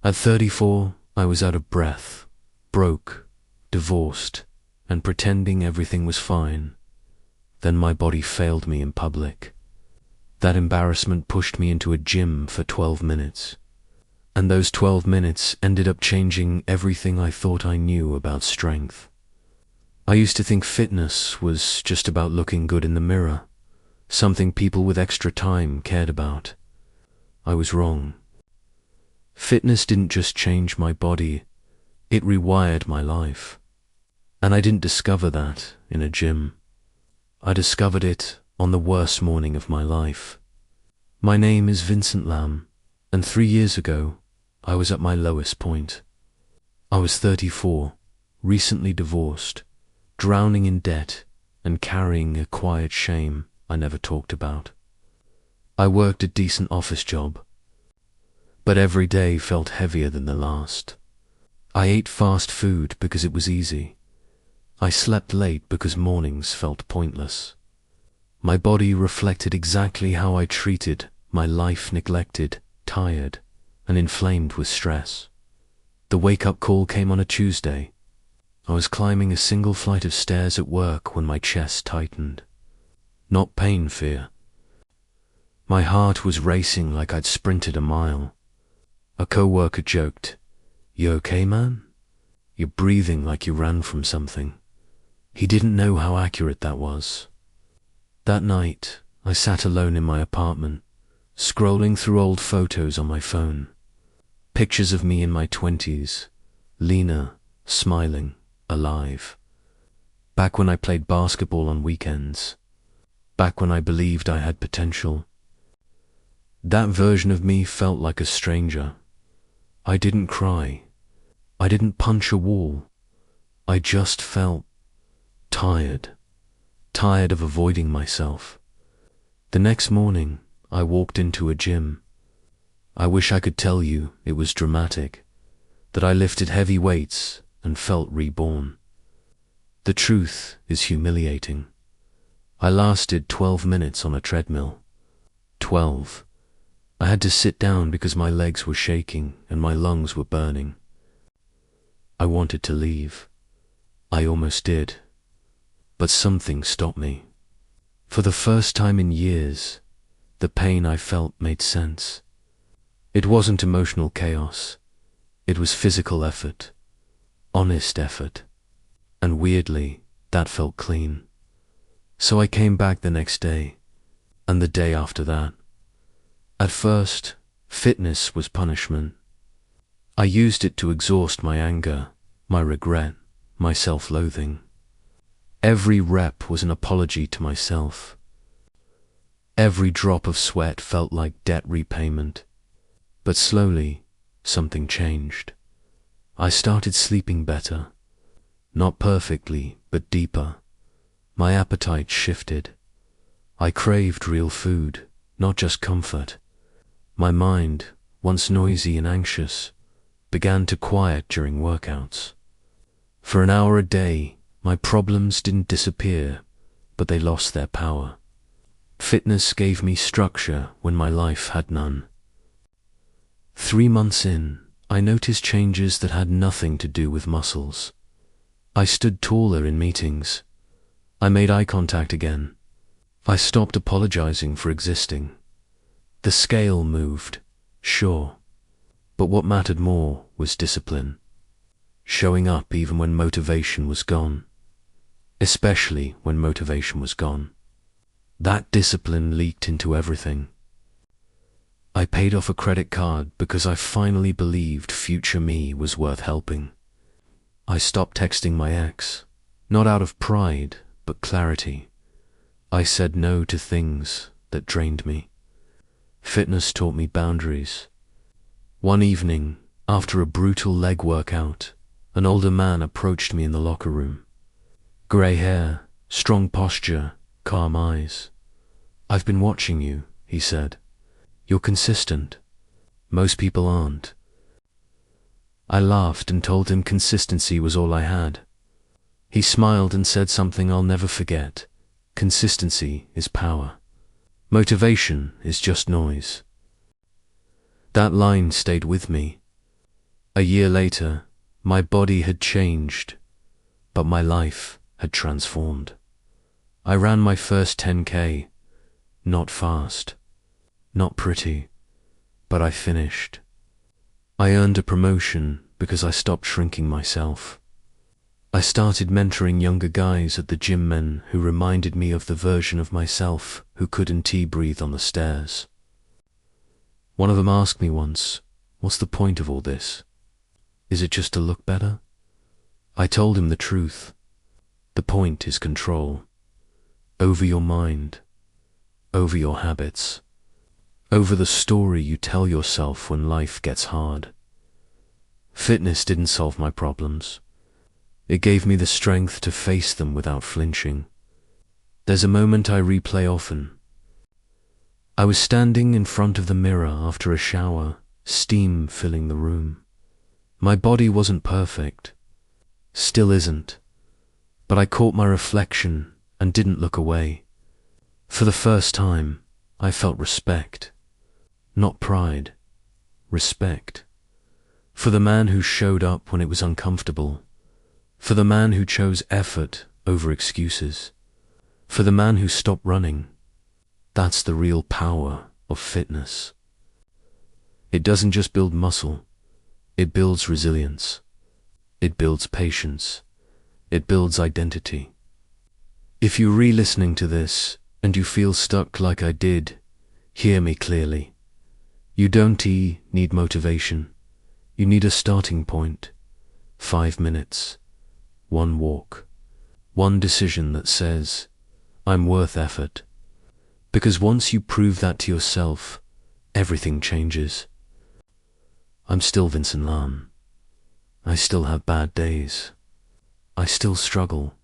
At 34, I was out of breath, broke, divorced, and pretending everything was fine. Then my body failed me in public. That embarrassment pushed me into a gym for 12 minutes. And those 12 minutes ended up changing everything I thought I knew about strength. I used to think fitness was just about looking good in the mirror, something people with extra time cared about. I was wrong. Fitness didn't just change my body, it rewired my life. And I didn't discover that in a gym. I discovered it on the worst morning of my life. My name is Vincent Lam, and 3 years ago, I was at my lowest point. I was 34, recently divorced, drowning in debt and carrying a quiet shame I never talked about. I worked a decent office job, but every day felt heavier than the last. I ate fast food because it was easy. I slept late because mornings felt pointless. My body reflected exactly how I treated my life, neglected, tired, and inflamed with stress. The wake-up call came on a Tuesday. I was climbing a single flight of stairs at work when my chest tightened. Not pain fear. My heart was racing like I'd sprinted a mile. A co-worker joked, "You okay, man? You're breathing like you ran from something." He didn't know how accurate that was. That night, I sat alone in my apartment, scrolling through old photos on my phone. Pictures of me in my 20s, leaner, smiling, alive. Back when I played basketball on weekends. Back when I believed I had potential. That version of me felt like a stranger. I didn't cry. I didn't punch a wall. I just felt tired. Tired of avoiding myself. The next morning, I walked into a gym. I wish I could tell you it was dramatic, that I lifted heavy weights and felt reborn. The truth is humiliating. I lasted 12 minutes on a treadmill. 12. I had to sit down because my legs were shaking and my lungs were burning. I wanted to leave. I almost did. But something stopped me. For the first time in years, the pain I felt made sense. It wasn't emotional chaos. It was physical effort. Honest effort. And weirdly, that felt clean. So I came back the next day, and the day after that. At first, fitness was punishment. I used it to exhaust my anger, my regret, my self-loathing. Every rep was an apology to myself. Every drop of sweat felt like debt repayment. But slowly, something changed. I started sleeping better. Not perfectly, but deeper. My appetite shifted. I craved real food, not just comfort. My mind, once noisy and anxious, began to quiet during workouts. For an hour a day, my problems didn't disappear, but they lost their power. Fitness gave me structure when my life had none. 3 months in, I noticed changes that had nothing to do with muscles. I stood taller in meetings. I made eye contact again. I stopped apologizing for existing. The scale moved, sure, but what mattered more was discipline. Showing up even when motivation was gone. Especially when motivation was gone. That discipline leaked into everything. I paid off a credit card because I finally believed future me was worth helping. I stopped texting my ex, not out of pride, but clarity. I said no to things that drained me. Fitness taught me boundaries. One evening, after a brutal leg workout, an older man approached me in the locker room. Grey hair, strong posture, calm eyes. "I've been watching you," he said. "You're consistent. Most people aren't." I laughed and told him consistency was all I had. He smiled and said something I'll never forget. Consistency is power. Motivation is just noise. That line stayed with me. A year later, my body had changed, but my life had transformed. I ran my first 10K, not fast, not pretty, but I finished. I earned a promotion because I stopped shrinking myself. I started mentoring younger guys at the gym, men who reminded me of the version of myself who couldn't breathe on the stairs. One of them asked me once, "What's the point of all this? Is it just to look better?" I told him the truth. The point is control. Over your mind, over your habits, over the story you tell yourself when life gets hard. Fitness didn't solve my problems. It gave me the strength to face them without flinching. There's a moment I replay often. I was standing in front of the mirror after a shower, steam filling the room. My body wasn't perfect, still isn't, but I caught my reflection and didn't look away. For the first time, I felt respect. Not pride, respect. For the man who showed up when it was uncomfortable. For the man who chose effort over excuses. For the man who stopped running. That's the real power of fitness. It doesn't just build muscle. It builds resilience. It builds patience. It builds identity. If you're re-listening to this and you feel stuck like I did, hear me clearly. You don't need motivation. You need a starting point. 5 minutes. One walk. One decision that says, I'm worth effort. Because once you prove that to yourself, everything changes. I'm still Vincent Lam. I still have bad days. I still struggle.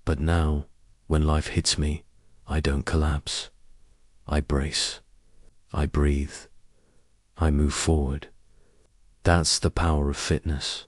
But now, when life hits me, I don't collapse. I brace. I breathe. I move forward. That's the power of fitness.